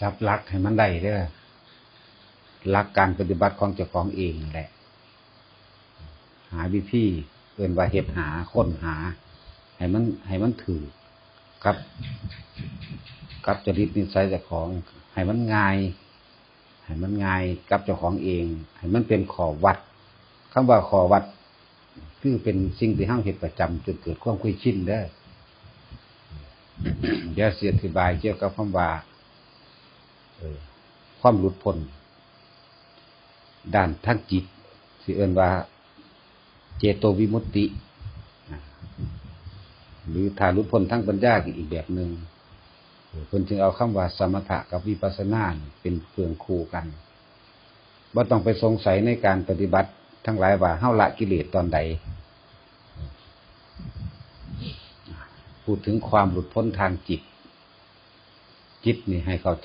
จับหลักให้มันได้เด้อหลักการปฏิบัติของเจ้าของเองแหละหาวิธีเอิ้นว่าเฮ็ดหาค้นหาให้มันถูกกับจริตนิสัยเจ้าของให้มันง่ายกับเจ้าของเองให้มันเป็นข้อวัดคำว่าข้อวัดคือเป็นสิ่งที่เฮาเฮ็ดประจำจนเกิดความเคยชินเด้อเดี๋ยวสิอธิบายเกี่ยวกับคำว่าความหลุดพ้นด้านทางจิตสิเอิ้นว่าเจโตวิมุตติหรือถ้าหลุดพ้นทางปัญญาอีกแบบนึงเพิ่นจึงเอาคำว่าสมถะกับวิปัสสนาเป็นเครื่องคู่กันบ่ต้องไปสงสัยในการปฏิบัติทั้งหลายว่าเฮาละกิเลสตอนใดพูดถึงความหลุดพ้นทางจิตนี่ให้เข้าใจ